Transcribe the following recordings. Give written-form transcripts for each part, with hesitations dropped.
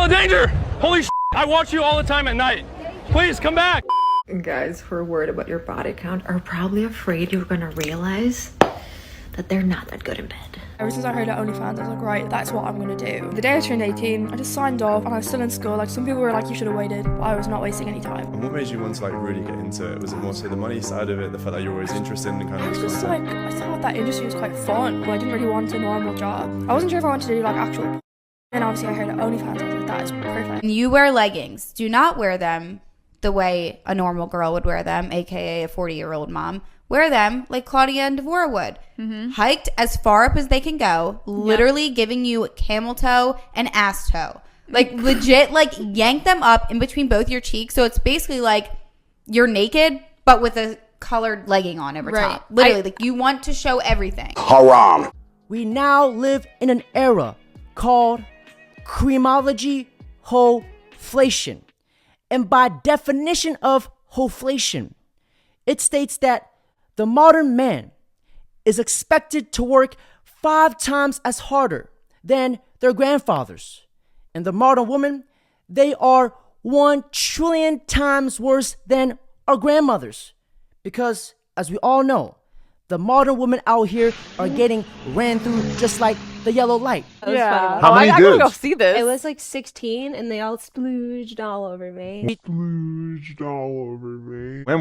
in danger! Holy shit, I watch you all the time at night. Please, come back! Guys who are worried about your body count are probably afraid you're gonna realize that they're not that good in bed. Ever since I heard at OnlyFans, I was like, right, that's what I'm gonna do. The day I turned 18, I just signed off and I was still in school. Like, some people were like, you should have waited, but I was not wasting any time. And what made you want to like really get into it? Was it more so the money side of it, the fact that you're always interested in kind I of was this just content? like, I thought that industry was quite fun, but I didn't really want a normal job. I wasn't sure if I wanted to do like actual. And obviously I heard at OnlyFans, I was like, that is perfect. You wear leggings. Do not wear them the way a normal girl would wear them, aka a 40-year-old mom. Wear them like Claudia and Devora would. Hiked as far up as they can go, literally giving you camel toe and ass toe. Like legit, like yank them up in between both your cheeks. So it's basically like you're naked, but with a colored legging on over top. Literally, like you want to show everything. Haram. We now live in an era called creamology hoflation. And by definition of hoflation, it states that the modern man is expected to work 5 times as harder than their grandfathers. And the modern woman, they are 1 trillion times worse than our grandmothers. Because, as we all know, the modern women out here are getting ran through just like the yellow light. Yeah. How many I dudes? gotta go see this. It was like 16 and they all splooged all over me. When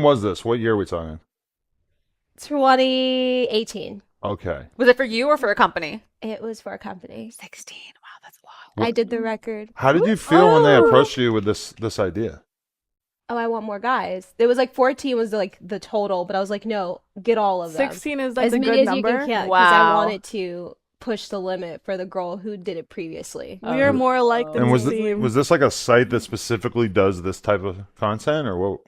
was this? What year are we talking? 2018. Okay. Was it for you or for a company? It was for a company. 16. Wow, that's a lot. What- I did the record. How did you feel when they approached you with this idea? Oh, I want more guys. It was like 14 was like the total, but I was like, no, get all of them. 16 is like as a many good as number. you can, because Wow. I wanted to push the limit for the girl who did it previously. We are more alike than And we was seem. was this like a site that specifically does this type of content, or what?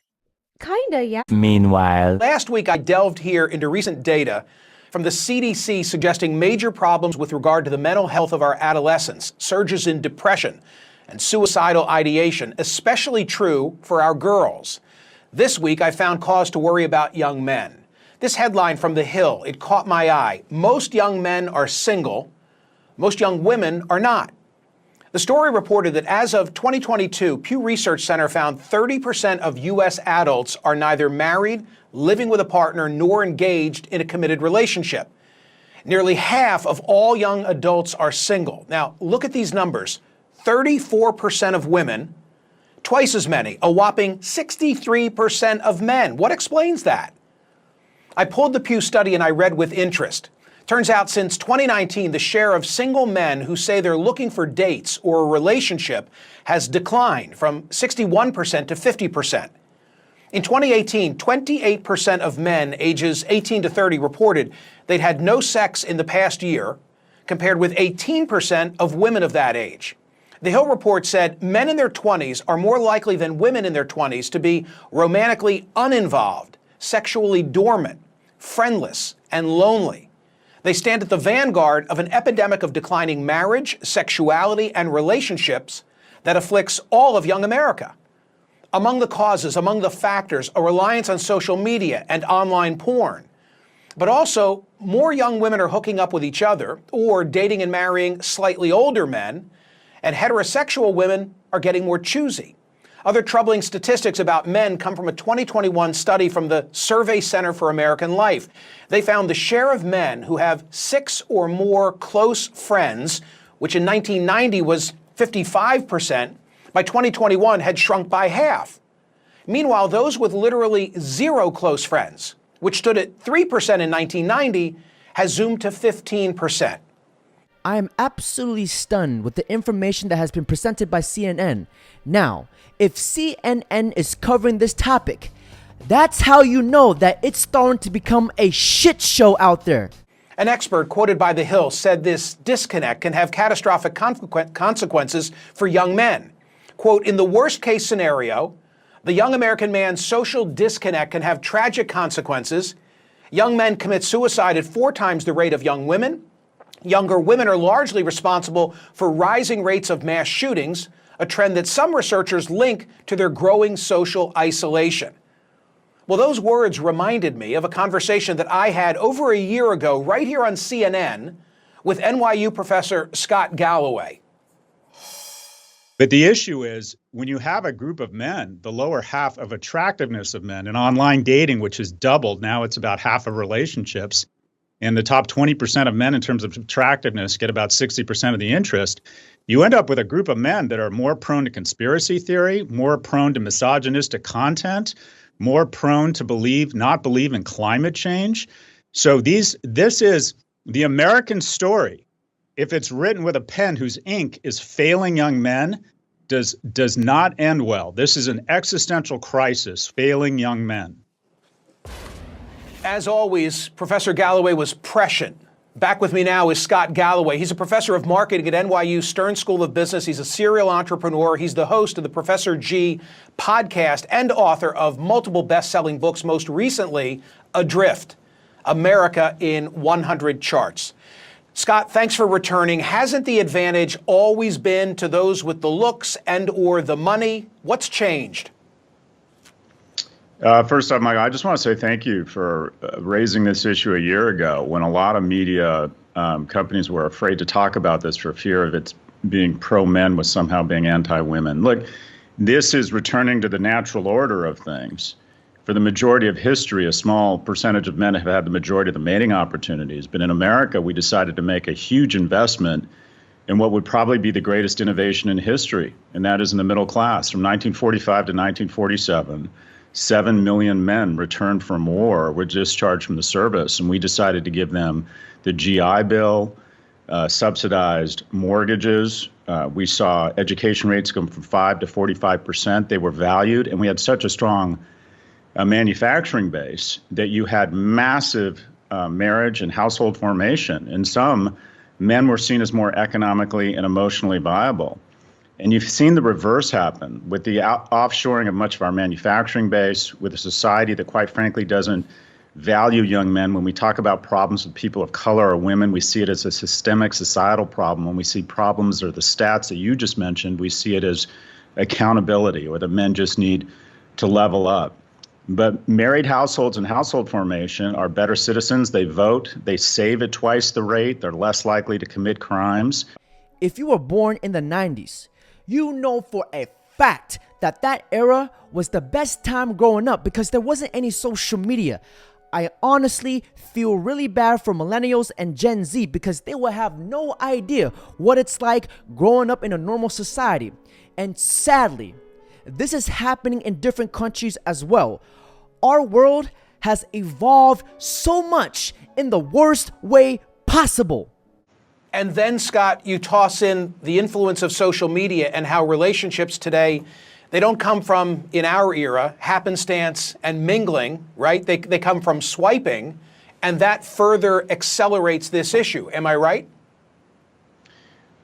Kinda, yeah. Meanwhile, Last week, I delved here into recent data from the CDC suggesting major problems with regard to the mental health of our adolescents, surges in depression and suicidal ideation, especially true for our girls. This week, I found cause to worry about young men. This headline from The Hill, it caught my eye. Most young men are single. Most young women are not. The story reported that as of 2022, Pew Research Center found 30% of U.S. adults are neither married, living with a partner, nor engaged in a committed relationship. Nearly half of all young adults are single. Now, look at these numbers. 34% of women, twice as many, a whopping 63% of men. What explains that? I pulled the Pew study and I read with interest. Turns out since 2019, the share of single men who say they're looking for dates or a relationship has declined from 61% to 50%. In 2018, 28% of men ages 18 to 30 reported they'd had no sex in the past year, compared with 18% of women of that age. The Hill report said men in their 20s are more likely than women in their 20s to be romantically uninvolved, sexually dormant, friendless, and lonely. They stand at the vanguard of an epidemic of declining marriage, sexuality, and relationships that afflicts all of young America. Among the causes, among the factors, a reliance on social media and online porn. But also, more young women are hooking up with each other or dating and marrying slightly older men, and heterosexual women are getting more choosy. Other troubling statistics about men come from a 2021 study from the Survey Center for American Life. They found the share of men who have 6 or more close friends, which in 1990 was 55%, by 2021 had shrunk by half. Meanwhile, those with literally 0 close friends, which stood at 3% in 1990, has zoomed to 15%. I am absolutely stunned with the information that has been presented by CNN. Now, if CNN is covering this topic, that's how you know that it's starting to become a shit show out there. An expert quoted by The Hill said this disconnect can have catastrophic consequences for young men. Quote, in the worst case scenario, the young American man's social disconnect can have tragic consequences. Young men commit suicide at 4 times the rate of young women. Younger women are largely responsible for rising rates of mass shootings, a trend that some researchers link to their growing social isolation. Well, those words reminded me of a conversation that I had over a year ago right here on CNN with NYU professor Scott Galloway. But the issue is when you have a group of men, the lower half of attractiveness of men in online dating, which has doubled, now it's about half of relationships. And the top 20% of men in terms of attractiveness get about 60% of the interest. You end up with a group of men that are more prone to conspiracy theory, more prone to misogynistic content, more prone to not believe in climate change. So this is the American story. If it's written with a pen whose ink is failing young men, does not end well. This is an existential crisis, failing young men. As always, Professor Galloway was prescient. Back with me now is Scott Galloway. He's a professor of marketing at NYU Stern School of Business. He's a serial entrepreneur. He's the host of the Professor G podcast and author of multiple best-selling books, most recently, Adrift, America in 100 Charts. Scott, thanks for returning. Hasn't the advantage always been to those with the looks and or the money? What's changed? First off, Michael, I just want to say thank you for raising this issue a year ago when a lot of media companies were afraid to talk about this for fear of it being pro-men was somehow being anti-women. Look, this is returning to the natural order of things. For the majority of history, a small percentage of men have had the majority of the mating opportunities. But in America, we decided to make a huge investment in what would probably be the greatest innovation in history, and that is in the middle class. From 1945 to 1947, 7 million men returned from war were discharged from the service, and we decided to give them the GI Bill, subsidized mortgages. We saw education rates go from 5 to 45%. They were valued, and we had such a strong manufacturing base that you had massive marriage and household formation. And some men were seen as more economically and emotionally viable. And you've seen the reverse happen with the offshoring of much of our manufacturing base, with a society that quite frankly doesn't value young men. When we talk about problems with people of color or women, we see it as a systemic societal problem. When we see problems or the stats that you just mentioned, we see it as accountability, or that men just need to level up. But married households and household formation are better citizens. They vote. They save at twice the rate. They're less likely to commit crimes. If you were born in the 90s, you know for a fact that that era was the best time growing up because there wasn't any social media. I honestly feel really bad for millennials and Gen Z because they will have no idea what it's like growing up in a normal society. And sadly, this is happening in different countries as well. Our world has evolved so much in the worst way possible. And then, Scott, you toss in the influence of social media and how relationships today, they don't come from, in our era, happenstance and mingling, right? They come from swiping, and that further accelerates this issue. Am I right?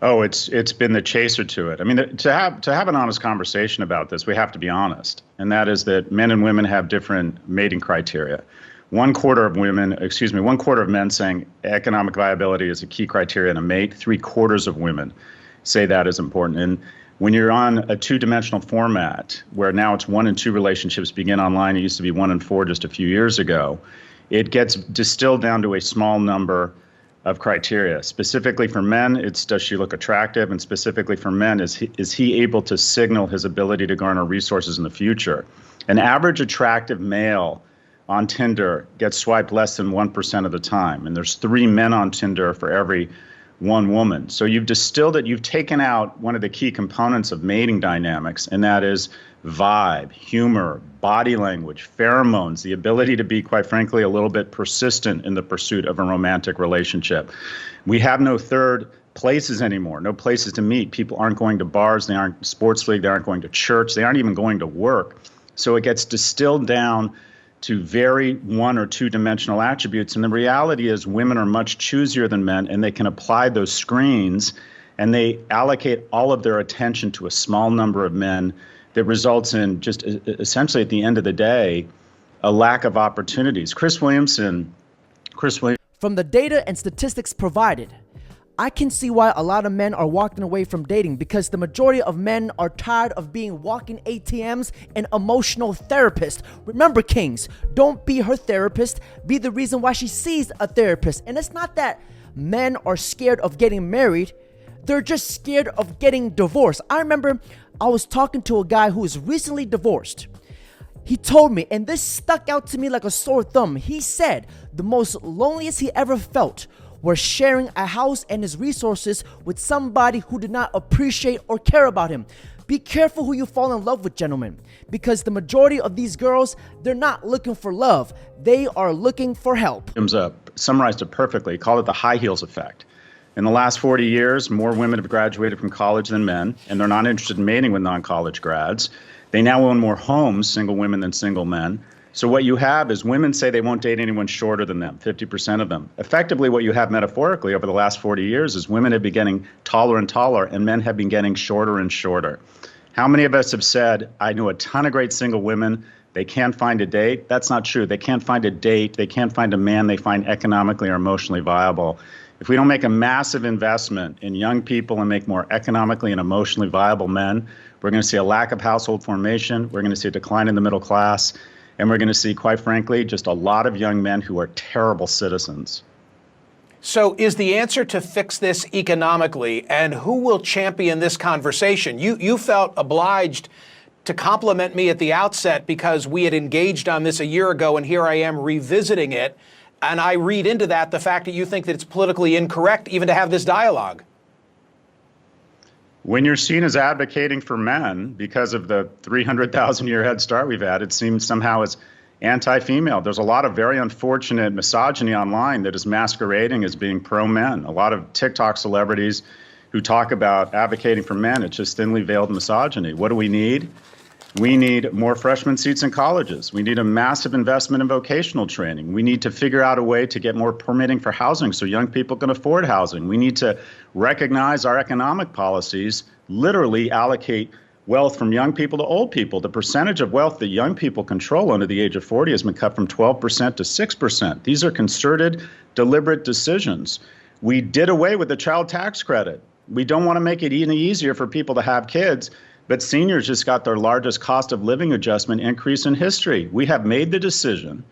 Oh, it's been the chaser to it. I mean, to have an honest conversation about this, we have to be honest, and that is that men and women have different mating criteria. One quarter of men saying economic viability is a key criteria in a mate. 3/4 of women say that is important. And when you're on a two-dimensional format, where now it's 1 and 2 relationships begin online, it used to be 1 and 4 just a few years ago, it gets distilled down to a small number of criteria. Specifically for men, it's does she look attractive? And specifically for men, is he able to signal his ability to garner resources in the future? An average attractive male on Tinder gets swiped less than 1% of the time. And there's 3 men on Tinder for every 1 woman. So you've distilled it, you've taken out one of the key components of mating dynamics, and that is vibe, humor, body language, pheromones, the ability to be, quite frankly, a little bit persistent in the pursuit of a romantic relationship. We have no third places anymore, no places to meet. People aren't going to bars, they aren't sports league, they aren't going to church, they aren't even going to work. So it gets distilled down to very 1 or 2 dimensional attributes. And the reality is women are much choosier than men, and they can apply those screens, and they allocate all of their attention to a small number of men that results in just essentially at the end of the day, a lack of opportunities. Chris Williamson. From the data and statistics provided, I can see why a lot of men are walking away from dating because the majority of men are tired of being walking ATMs and emotional therapists. Remember, kings, don't be her therapist. Be the reason why she sees a therapist. And it's not that men are scared of getting married. They're just scared of getting divorced. I remember I was talking to a guy who is recently divorced. He told me, and this stuck out to me like a sore thumb. He said the most loneliest he ever felt was sharing a house and his resources with somebody who did not appreciate or care about him. Be careful who you fall in love with, gentlemen, because the majority of these girls, they're not looking for love. They are looking for help. Summarized it perfectly. Call it the high heels effect. In the last 40 years, more women have graduated from college than men, and they're not interested in mating with non-college grads. They now own more homes, single women, than single men. So what you have is women say they won't date anyone shorter than them, 50% of them. Effectively, what you have metaphorically over the last 40 years is women have been getting taller and taller, and men have been getting shorter and shorter. How many of us have said, I know a ton of great single women, they can't find a date? That's not true. They can't find a date. They can't find a man they find economically or emotionally viable. If we don't make a massive investment in young people and make more economically and emotionally viable men, we're going to see a lack of household formation, we're going to see a decline in the middle class, and we're going to see, quite frankly, just a lot of young men who are terrible citizens. So is the answer to fix this economically, and who will champion this conversation? You felt obliged to compliment me at the outset because we had engaged on this a year ago, and here I am revisiting it. And I read into that the fact that you think that it's politically incorrect even to have this dialogue. When you're seen as advocating for men because of the 300,000-year head start we've had, it seems somehow as anti-female. There's a lot of very unfortunate misogyny online that is masquerading as being pro-men. A lot of TikTok celebrities who talk about advocating for men, it's just thinly veiled misogyny. What do we need? We need more freshman seats in colleges. We need a massive investment in vocational training. We need to figure out a way to get more permitting for housing so young people can afford housing. We need to recognize our economic policies literally allocate wealth from young people to old people. The percentage of wealth that young people control under the age of 40 has been cut from 12% to 6%. These are concerted, deliberate decisions. We did away with the child tax credit. We don't want to make it any easier for people to have kids. But seniors just got their largest cost of living adjustment increase in history. We have made the decision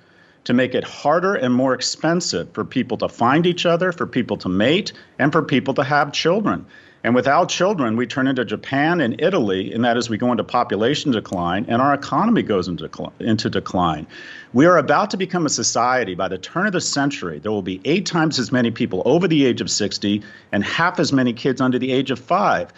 to make it harder and more expensive for people to find each other, for people to mate, and for people to have children. And without children, we turn into Japan and Italy, and that is we go into population decline, and our economy goes into decline. We are about to become a society by the turn of the century. There will be 8 times as many people over the age of 60 and half as many kids under the age of 5.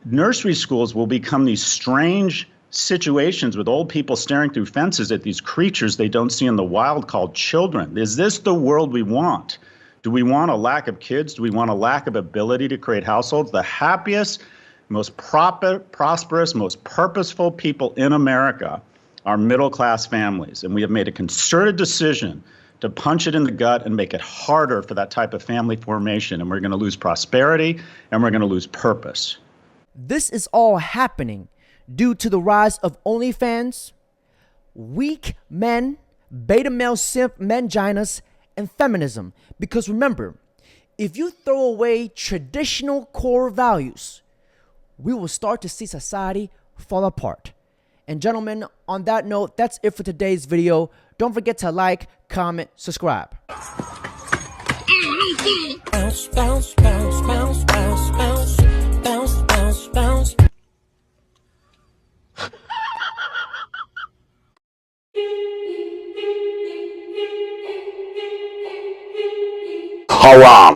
Nursery schools will become these strange situations with old people staring through fences at these creatures they don't see in the wild called children. Is this the world we want? Do we want a lack of kids? Do we want a lack of ability to create households? The happiest, most prosperous, most purposeful people in America are middle-class families. And we have made a concerted decision to punch it in the gut and make it harder for that type of family formation. And we're going to lose prosperity and we're going to lose purpose. This is all happening due to the rise of OnlyFans, weak men, beta male simp manginas, and feminism. Because remember, if you throw away traditional core values, we will start to see society fall apart. And gentlemen, on that note, that's it for today's video. Don't forget to like, comment, subscribe. Bounce, bounce, bounce, bounce, bounce, bounce. Bounce, bounce, bounce. Haram.